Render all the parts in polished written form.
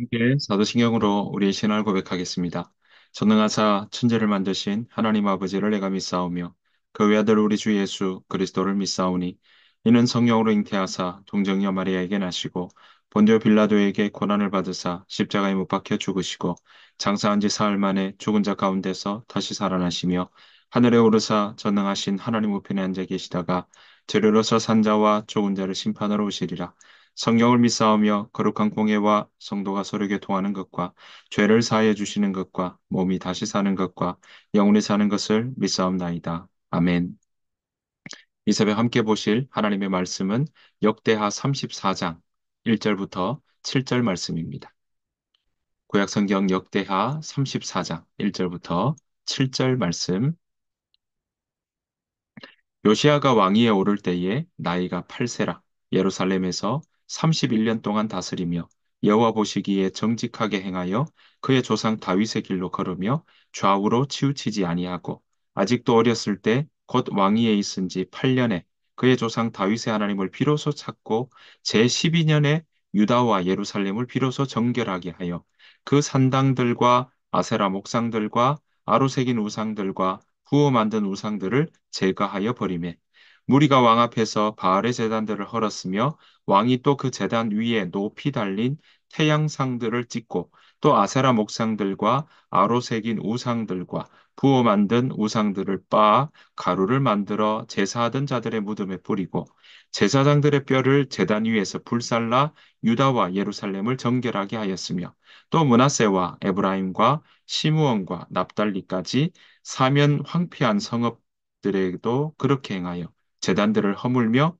함께 사도신경으로 우리의 신앙을 고백하겠습니다. 전능하사 천지를 만드신 하나님 아버지를 내가 믿사오며 그 외아들 우리 주 예수 그리스도를 믿사오니 이는 성령으로 잉태하사 동정녀 마리아에게 나시고 본디오 빌라도에게 고난을 받으사 십자가에 못 박혀 죽으시고 장사한 지 사흘 만에 죽은 자 가운데서 다시 살아나시며 하늘에 오르사 전능하신 하나님 우편에 앉아 계시다가 재료로서 산자와 죽은 자를 심판하러 오시리라. 성경을 믿사오며 거룩한 공예와 성도가 서로 교통하는 것과 죄를 사하여 주시는 것과 몸이 다시 사는 것과 영원히 사는 것을 믿사옵나이다. 아멘. 이 새벽 함께 보실 하나님의 말씀은 역대하 34장 1절부터 7절 말씀입니다. 구약 성경 역대하 34장 1절부터 7절 말씀. 요시아가 왕위에 오를 때에 나이가 8세라 예루살렘에서 31년 동안 다스리며 여호와 보시기에 정직하게 행하여 그의 조상 다윗의 길로 걸으며 좌우로 치우치지 아니하고 아직도 어렸을 때 곧 왕위에 있은 지 8년에 그의 조상 다윗의 하나님을 비로소 찾고 제 12년에 유다와 예루살렘을 비로소 정결하게 하여 그 산당들과 아세라 목상들과 아로새긴 우상들과 구워 만든 우상들을 제거하여 버리매 무리가 왕 앞에서 바알의 제단들을 헐었으며 왕이 또 그 제단 위에 높이 달린 태양상들을 찍고 또 아세라 목상들과 아로새긴 우상들과 부어 만든 우상들을 빻아 가루를 만들어 제사하던 자들의 무덤에 뿌리고 제사장들의 뼈를 제단 위에서 불살라 유다와 예루살렘을 정결하게 하였으며 또 므낫세와 에브라임과 시므온과 납달리까지 사면 황폐한 성읍들에도 그렇게 행하여 제단들을 허물며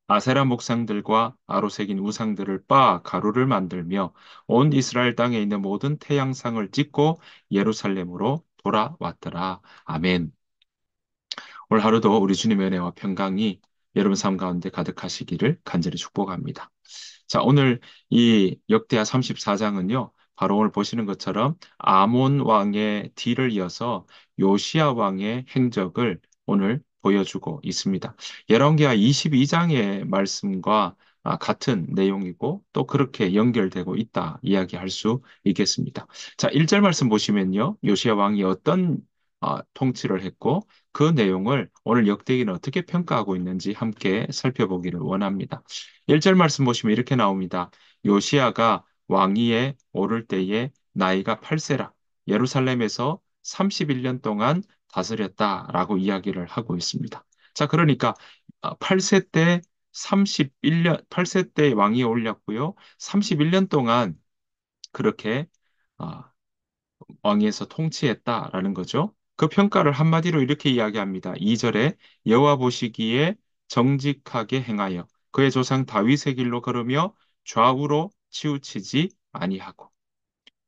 아세라 목상들과 아로새긴 우상들을 빻아 가루를 만들며 온 이스라엘 땅에 있는 모든 태양상을 찍고 예루살렘으로 돌아왔더라. 아멘. 오늘 하루도 우리 주님의 은혜와 평강이 여러분 삶 가운데 가득하시기를 간절히 축복합니다. 자, 오늘 이 역대하 34장은요, 바로 오늘 보시는 것처럼 아몬 왕의 뒤를 이어서 요시야 왕의 행적을 오늘 보여주고 있습니다. 열왕기하 22장의 말씀과 같은 내용이고 또 그렇게 연결되고 있다 이야기할 수 있겠습니다. 자, 1절 말씀 보시면요. 요시야 왕이 어떤 통치를 했고 그 내용을 오늘 역대기는 어떻게 평가하고 있는지 함께 살펴보기를 원합니다. 1절 말씀 보시면 이렇게 나옵니다. 요시야가 왕위에 오를 때에 나이가 8세라 예루살렘에서 31년 동안 다스렸다라고 이야기를 하고 있습니다. 자, 그러니까 8세 때 8세 때 왕위에 올렸고요. 31년 동안 그렇게 아, 왕위에서 통치했다라는 거죠. 그 평가를 한마디로 이렇게 이야기합니다. 2절에 여호와 보시기에 정직하게 행하여 그의 조상 다윗의 길로 걸으며 좌우로 치우치지 아니하고.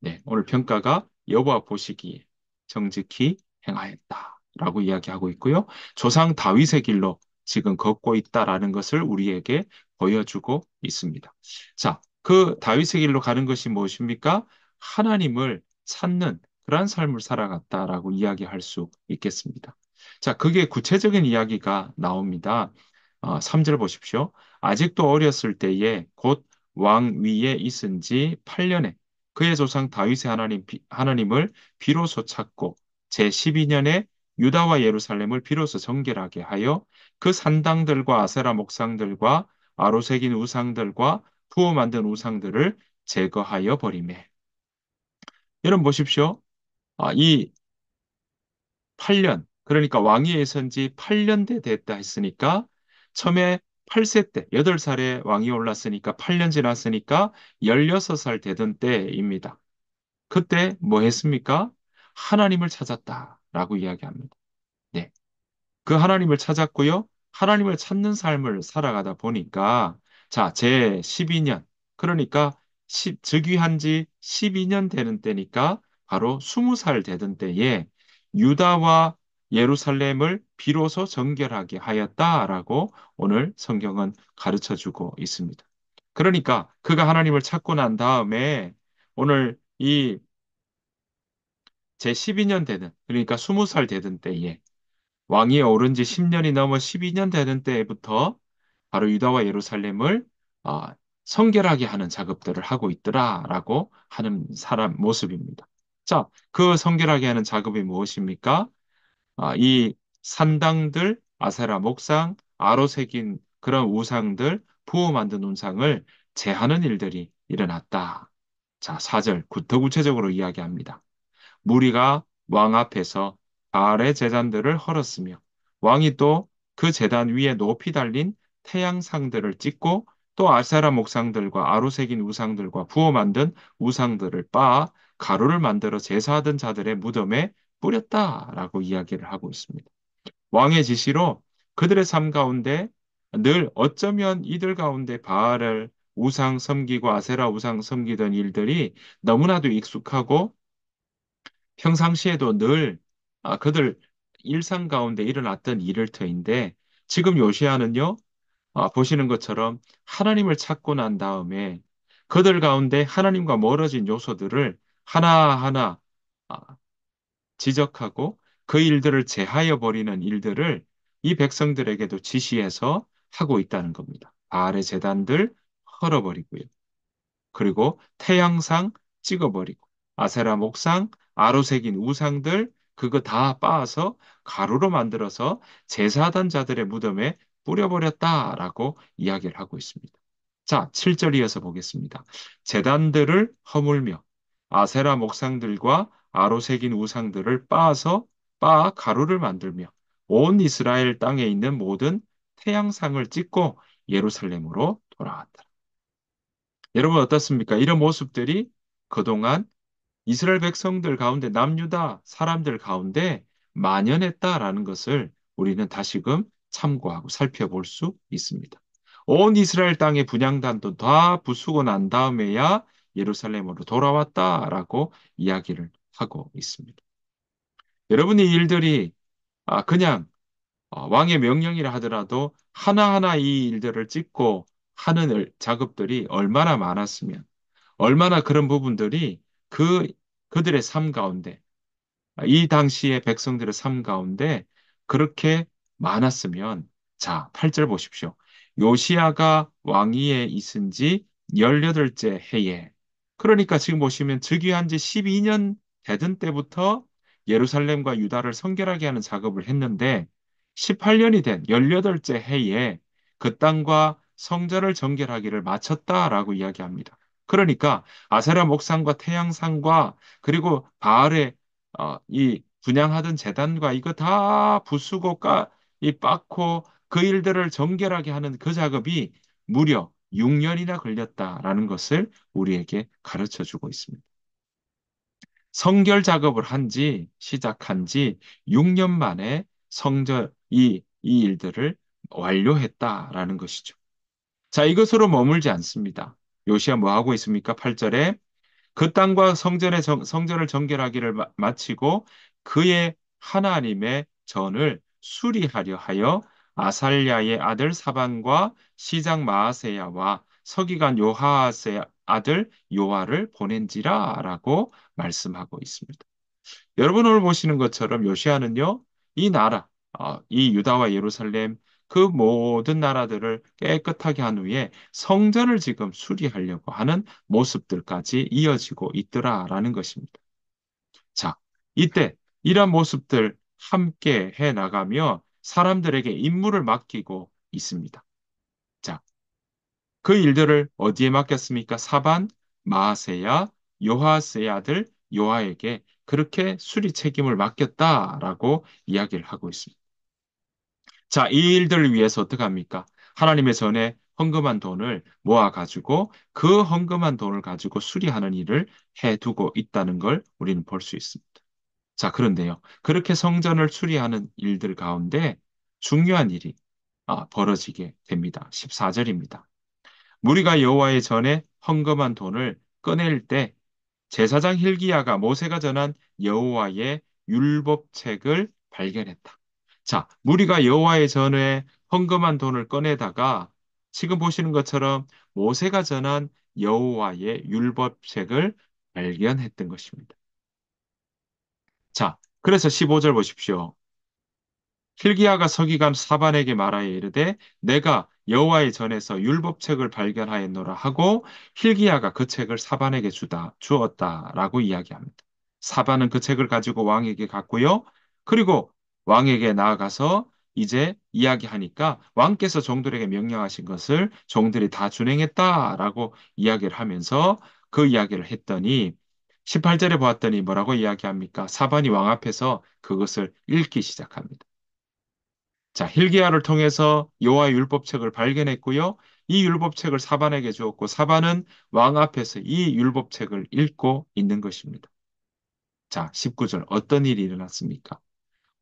네, 오늘 평가가 여호와 보시기에 정직히 행하였다라고 이야기하고 있고요. 조상 다윗의 길로 지금 걷고 있다라는 것을 우리에게 보여주고 있습니다. 자, 그 다윗의 길로 가는 것이 무엇입니까? 하나님을 찾는 그러한 삶을 살아갔다라고 이야기할 수 있겠습니다. 자, 그게 구체적인 이야기가 나옵니다. 3절 보십시오. 아직도 어렸을 때에 곧 왕 위에 있은 지 8년에 그의 조상 다윗의 하나님을 비로소 찾고 제12년에 유다와 예루살렘을 비로소 정결하게 하여 그 산당들과 아세라 목상들과 아로새긴 우상들과 부어 만든 우상들을 제거하여 버리매. 여러분 보십시오. 이 8년, 그러니까 왕위에 선 지 8년 됐다 했으니까 처음에 8세 때, 8살에 왕위 올랐으니까 8년 지났으니까 16살 되던 때입니다. 그때 뭐 했습니까? 하나님을 찾았다라고 이야기합니다. 네. 그 하나님을 찾았고요. 하나님을 찾는 삶을 살아가다 보니까 자, 제 12년 그러니까 즉위한 지 12년 되는 때니까 바로 20살 되던 때에 유다와 예루살렘을 비로소 정결하게 하였다라고 오늘 성경은 가르쳐 주고 있습니다. 그러니까 그가 하나님을 찾고 난 다음에 오늘 이 제 12년 되는 그러니까 20살 되던 때에 왕이 오른 지 10년이 넘어 12년 되는 때부터 바로 유다와 예루살렘을 성결하게 하는 작업들을 하고 있더라라고 하는 사람 모습입니다. 자, 그 성결하게 하는 작업이 무엇입니까? 이 산당들, 아세라 목상, 아로 새긴 그런 우상들, 부어 만든 우상을 제하는 일들이 일어났다. 자, 4절, 더 구체적으로 이야기합니다. 무리가 왕 앞에서 바알의 제단들을 헐었으며 왕이 또 그 제단 위에 높이 달린 태양상들을 찍고 또 아세라 목상들과 아로새긴 우상들과 부어 만든 우상들을 빻아 가루를 만들어 제사하던 자들의 무덤에 뿌렸다라고 이야기를 하고 있습니다. 왕의 지시로 그들의 삶 가운데 늘 어쩌면 이들 가운데 바알을 우상 섬기고 아세라 우상 섬기던 일들이 너무나도 익숙하고 평상시에도 늘 그들 일상 가운데 일어났던 일을 터인데 지금 요시아는요, 보시는 것처럼 하나님을 찾고 난 다음에 그들 가운데 하나님과 멀어진 요소들을 하나하나 아, 지적하고 그 일들을 제하여 버리는 일들을 이 백성들에게도 지시해서 하고 있다는 겁니다. 바알의 제단들 헐어버리고요. 그리고 태양상 찍어버리고 아세라 목상, 아로새긴 우상들 그거 다 빻아서 가루로 만들어서 제사하던 자들의 무덤에 뿌려버렸다라고 이야기를 하고 있습니다. 자, 7절 이어서 보겠습니다. 제단들을 허물며 아세라 목상들과 아로새긴 우상들을 빻아 가루를 만들며 온 이스라엘 땅에 있는 모든 태양상을 찍고 예루살렘으로 돌아왔다. 여러분 어떻습니까? 이런 모습들이 그동안 이스라엘 백성들 가운데 남유다 사람들 가운데 만연했다라는 것을 우리는 다시금 참고하고 살펴볼 수 있습니다. 온 이스라엘 땅의 분향단도 다 부수고 난 다음에야 예루살렘으로 돌아왔다라고 이야기를 하고 있습니다. 여러분 이 일들이 그냥 왕의 명령이라 하더라도 하나하나 이 일들을 찍고 하는 작업들이 얼마나 많았으면 얼마나 그런 부분들이 그, 그들의 삶 가운데, 이 당시의 백성들의 삶 가운데 그렇게 많았으면, 자, 8절 보십시오. 요시아가 왕위에 있은 지 18째 해에, 그러니까 지금 보시면 즉위한 지 12년 되던 때부터 예루살렘과 유다를 성결하게 하는 작업을 했는데, 18년이 된 18째 해에 그 땅과 성전을 정결하기를 마쳤다라고 이야기합니다. 그러니까 아세라 목상과 태양상과 그리고 바알의 이 분양하던 재단과 이거 다 부수고 이 빻고 그 일들을 정결하게 하는 그 작업이 무려 6년이나 걸렸다라는 것을 우리에게 가르쳐 주고 있습니다. 성결 작업을 시작한 지 6년 만에 이 일들을 완료했다라는 것이죠. 자, 이것으로 머물지 않습니다. 요시야 뭐 하고 있습니까? 8절에 그 땅과 성전을 정결하기를 마치고 그의 하나님의 전을 수리하려 하여 아살랴의 아들 사반과 시장 마아세야와 서기관 요하스의 아들 요아를 보낸지라라고 말씀하고 있습니다. 여러분 오늘 보시는 것처럼 요시아는요, 이 나라, 이 유다와 예루살렘 그 모든 나라들을 깨끗하게 한 후에 성전을 지금 수리하려고 하는 모습들까지 이어지고 있더라라는 것입니다. 자, 이때 이런 모습들 함께 해 나가며 사람들에게 임무를 맡기고 있습니다. 자, 그 일들을 어디에 맡겼습니까? 사반, 마아세야, 요하스의 아들 요하에게 그렇게 수리 책임을 맡겼다라고 이야기를 하고 있습니다. 자, 이 일들을 위해서 어떻게 합니까? 하나님의 전에 헌금한 돈을 모아가지고 그 헌금한 돈을 가지고 수리하는 일을 해두고 있다는 걸 우리는 볼 수 있습니다. 자, 그런데요. 그렇게 성전을 수리하는 일들 가운데 중요한 일이 벌어지게 됩니다. 14절입니다. 무리가 여호와의 전에 헌금한 돈을 꺼낼 때 제사장 hil기야가 모세가 전한 여호와의 율법책을 발견했다. 자, 무리가 여호와의 전에 헌금한 돈을 꺼내다가 지금 보시는 것처럼 모세가 전한 여호와의 율법책을 발견했던 것입니다. 자, 그래서 15절 보십시오. hil기야가 서기관 사반에게 말하여 이르되 내가 여호와의 전에서 율법책을 발견하였노라 하고 hil기야가 그 책을 사반에게 주었다라고 이야기합니다. 사반은 그 책을 가지고 왕에게 갔고요. 그리고 왕에게 나아가서 이제 이야기하니까 왕께서 종들에게 명령하신 것을 종들이 다 준행했다라고 이야기를 하면서 그 이야기를 했더니 18절에 보았더니 뭐라고 이야기합니까? 사반이 왕 앞에서 그것을 읽기 시작합니다. 자, hil기야를 통해서 여호와의 율법책을 발견했고요. 이 율법책을 사반에게 주었고 사반은 왕 앞에서 이 율법책을 읽고 있는 것입니다. 자, 19절 어떤 일이 일어났습니까?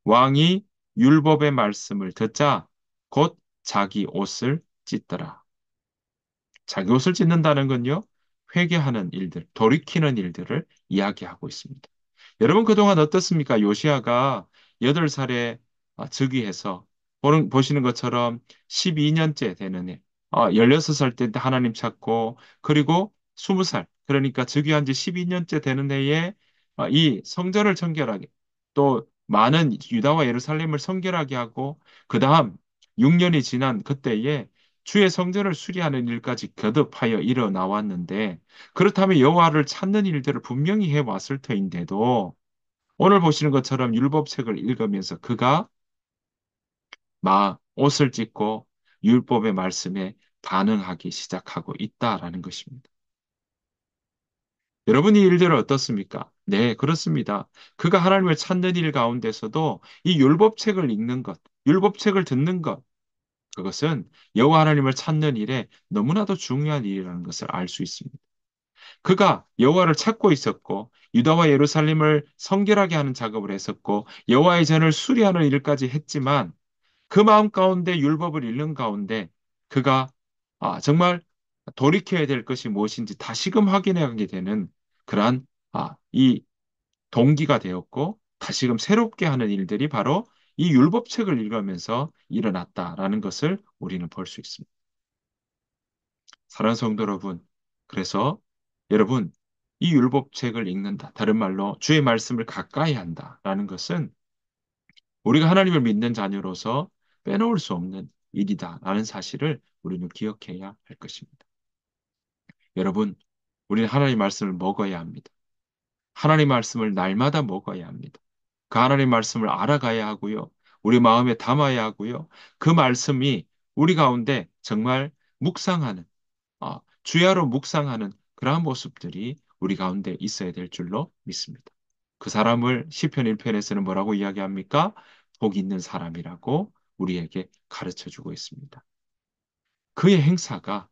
왕이 율법의 말씀을 듣자 곧 자기 옷을 찢더라. 자기 옷을 찢는다는 건요, 회개하는 일들, 돌이키는 일들을 이야기하고 있습니다. 여러분 그동안 어떻습니까? 요시아가 8살에 즉위해서 보시는 것처럼 12년째 되는 해, 16살 때 하나님 찾고 그리고 20살, 그러니까 즉위한 지 12년째 되는 해에 이 성전을 청결하게 또 많은 유다와 예루살렘을 성결하게 하고 그 다음 6년이 지난 그때에 주의 성전을 수리하는 일까지 거듭하여 일어나왔는데 그렇다면 여호와를 찾는 일들을 분명히 해왔을 터인데도 오늘 보시는 것처럼 율법책을 읽으면서 그가 옷을 찢고 율법의 말씀에 반응하기 시작하고 있다라는 것입니다. 여러분 이 일들은 어떻습니까? 네, 그렇습니다. 그가 하나님을 찾는 일 가운데서도 이 율법책을 읽는 것, 율법책을 듣는 것, 그것은 여호와 하나님을 찾는 일에 너무나도 중요한 일이라는 것을 알 수 있습니다. 그가 여호와를 찾고 있었고 유다와 예루살렘을 성결하게 하는 작업을 했었고 여호와의 전을 수리하는 일까지 했지만 그 마음 가운데 율법을 읽는 가운데 그가 정말 돌이켜야 될 것이 무엇인지 다시금 확인하게 되는 그러한 이 동기가 되었고 다시금 새롭게 하는 일들이 바로 이 율법책을 읽으면서 일어났다라는 것을 우리는 볼 수 있습니다. 사랑하는 성도 여러분, 그래서 여러분, 이 율법책을 읽는다. 다른 말로 주의 말씀을 가까이 한다라는 것은 우리가 하나님을 믿는 자녀로서 빼놓을 수 없는 일이다라는 사실을 우리는 기억해야 할 것입니다. 여러분, 우리는 하나님 말씀을 먹어야 합니다. 하나님 말씀을 날마다 먹어야 합니다. 그 하나님 말씀을 알아가야 하고요. 우리 마음에 담아야 하고요. 그 말씀이 우리 가운데 정말 묵상하는 주야로 묵상하는 그러한 모습들이 우리 가운데 있어야 될 줄로 믿습니다. 그 사람을 시편 1편에서는 뭐라고 이야기합니까? 복 있는 사람이라고 우리에게 가르쳐 주고 있습니다. 그의 행사가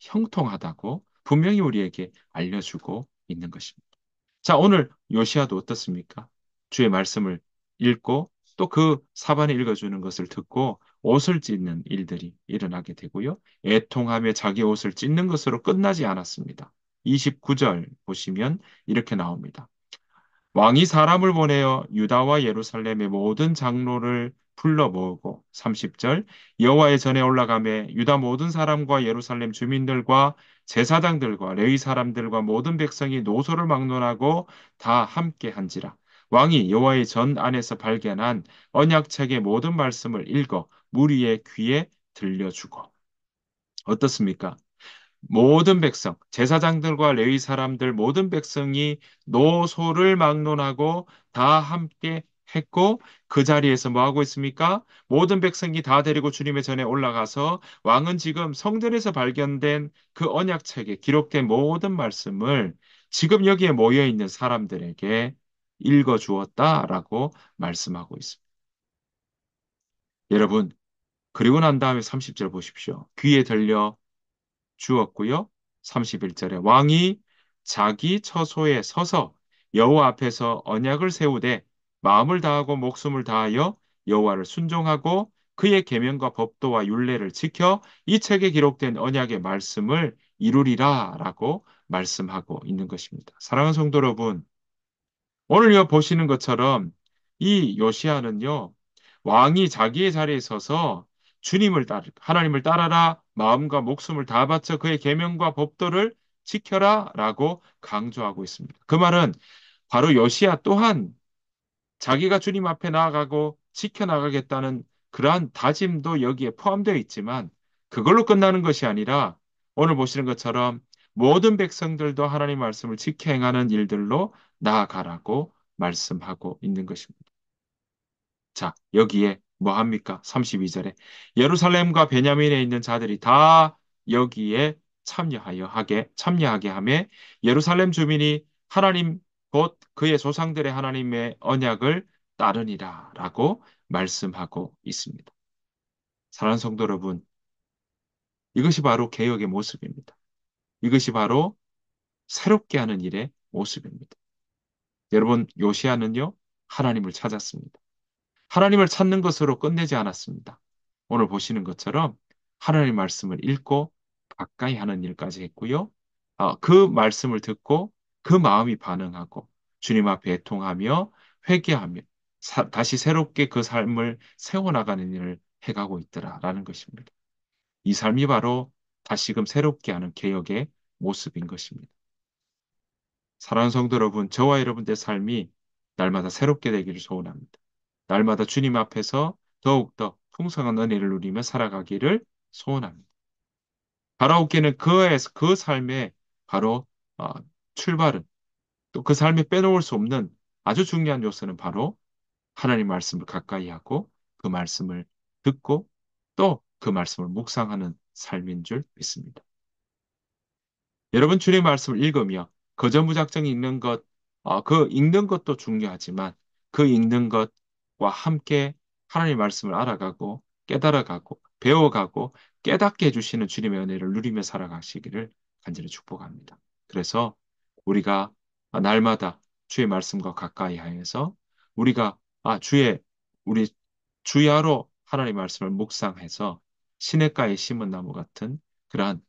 형통하다고 분명히 우리에게 알려주고 있는 것입니다. 자, 오늘 요시아도 어떻습니까? 주의 말씀을 읽고 또 그 사반에 읽어주는 것을 듣고 옷을 찢는 일들이 일어나게 되고요. 애통하며 자기 옷을 찢는 것으로 끝나지 않았습니다. 29절 보시면 이렇게 나옵니다. 왕이 사람을 보내어 유다와 예루살렘의 모든 장로를 불러 모으고 30절 여호와의 전에 올라가매 유다 모든 사람과 예루살렘 주민들과 제사장들과 레위 사람들과 모든 백성이 노소를 막론하고 다 함께 한지라 왕이 여호와의 전 안에서 발견한 언약책의 모든 말씀을 읽어 무리의 귀에 들려주고 어떻습니까? 모든 백성, 제사장들과 레위 사람들, 모든 백성이 노소를 막론하고 다 함께 했고 그 자리에서 뭐 하고 있습니까? 모든 백성이 다 데리고 주님의 전에 올라가서 왕은 지금 성전에서 발견된 그 언약책에 기록된 모든 말씀을 지금 여기에 모여 있는 사람들에게 읽어 주었다라고 말씀하고 있습니다. 여러분, 그리고 난 다음에 30절 보십시오. 귀에 들려 주었고요. 31절에 왕이 자기 처소에 서서 여호와 앞에서 언약을 세우되 마음을 다하고 목숨을 다하여 여호와를 순종하고 그의 계명과 법도와 율례를 지켜 이 책에 기록된 언약의 말씀을 이루리라라고 말씀하고 있는 것입니다. 사랑하는 성도 여러분, 오늘 여 보시는 것처럼 이 요시아는요, 왕이 자기의 자리에 서서 하나님을 따라라, 마음과 목숨을 다 바쳐 그의 계명과 법도를 지켜라라고 강조하고 있습니다. 그 말은 바로 요시아 또한 자기가 주님 앞에 나아가고 지켜나가겠다는 그러한 다짐도 여기에 포함되어 있지만 그걸로 끝나는 것이 아니라 오늘 보시는 것처럼 모든 백성들도 하나님 말씀을 지켜 행하는 일들로 나아가라고 말씀하고 있는 것입니다. 자, 여기에 뭐 합니까? 32절에 예루살렘과 베냐민에 있는 자들이 다 여기에 참여하게 하며 예루살렘 주민이 하나님 곧 그의 조상들의 하나님의 언약을 따르니라라고 말씀하고 있습니다. 사랑하는 성도 여러분, 이것이 바로 개혁의 모습입니다. 이것이 바로 새롭게 하는 일의 모습입니다. 여러분, 요시아는요, 하나님을 찾았습니다. 하나님을 찾는 것으로 끝내지 않았습니다. 오늘 보시는 것처럼 하나님 말씀을 읽고 가까이 하는 일까지 했고요. 그 말씀을 듣고 그 마음이 반응하고 주님 앞에 애통하며 회개하며 다시 새롭게 그 삶을 세워나가는 일을 해가고 있더라라는 것입니다. 이 삶이 바로 다시금 새롭게 하는 개혁의 모습인 것입니다. 사랑하는 성도 여러분, 저와 여러분의 삶이 날마다 새롭게 되기를 소원합니다. 날마다 주님 앞에서 더욱더 풍성한 은혜를 누리며 살아가기를 소원합니다. 바라옵기는 그 삶의 바로 어, 출발은 또 그 삶에 빼놓을 수 없는 아주 중요한 요소는 바로 하나님 말씀을 가까이 하고 그 말씀을 듣고 또 그 말씀을 묵상하는 삶인 줄 믿습니다. 여러분 주님 말씀을 읽으며 거저무작정 읽는 것, 그 읽는 것도 중요하지만 그 읽는 것과 함께 하나님 말씀을 알아가고 깨달아가고 배워가고 깨닫게 해주시는 주님의 은혜를 누리며 살아가시기를 간절히 축복합니다. 그래서 우리가 날마다 주의 말씀과 가까이 하여서 우리가 우리 주야로 하나님 말씀을 묵상해서 시냇가에 심은 나무 같은 그러한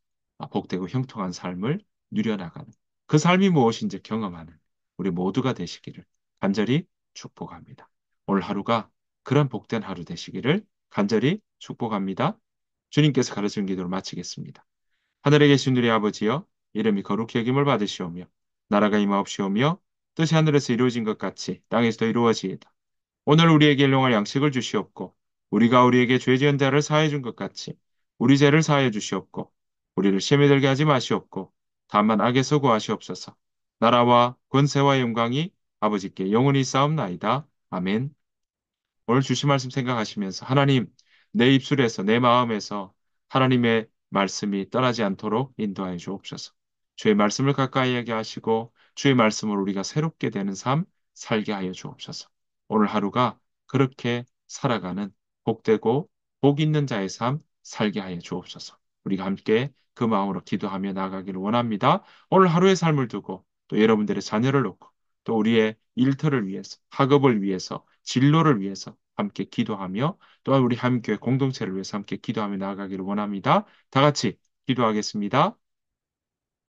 복되고 형통한 삶을 누려나가는 그 삶이 무엇인지 경험하는 우리 모두가 되시기를 간절히 축복합니다. 오늘 하루가 그런 복된 하루 되시기를 간절히 축복합니다. 주님께서 가르치는 기도를 마치겠습니다. 하늘에 계신 우리 아버지여 이름이 거룩히 여김을 받으시오며 나라가 임하옵시오며 뜻이 하늘에서 이루어진 것 같이 땅에서도 이루어지이다. 오늘 우리에게 일용할 양식을 주시옵고 우리가 우리에게 죄 지은 자를 사하여 준 것 같이 우리 죄를 사하여 주시옵고 우리를 시험에 들게 하지 마시옵고 다만 악에서 구하시옵소서. 나라와 권세와 영광이 아버지께 영원히 쌓옵나이다. 아멘. 오늘 주신 말씀 생각하시면서 하나님 내 입술에서 내 마음에서 하나님의 말씀이 떠나지 않도록 인도하여 주옵소서. 주의 말씀을 가까이 하게 하시고 주의 말씀으로 우리가 새롭게 되는 삶 살게 하여 주옵소서. 오늘 하루가 그렇게 살아가는 복되고 복 있는 자의 삶 살게 하여 주옵소서. 우리가 함께 그 마음으로 기도하며 나아가기를 원합니다. 오늘 하루의 삶을 두고 또 여러분들의 자녀를 놓고 또 우리의 일터를 위해서 학업을 위해서 진로를 위해서 함께 기도하며 또한 우리 한교회 공동체를 위해서 함께 기도하며 나아가기를 원합니다. 다 같이 기도하겠습니다.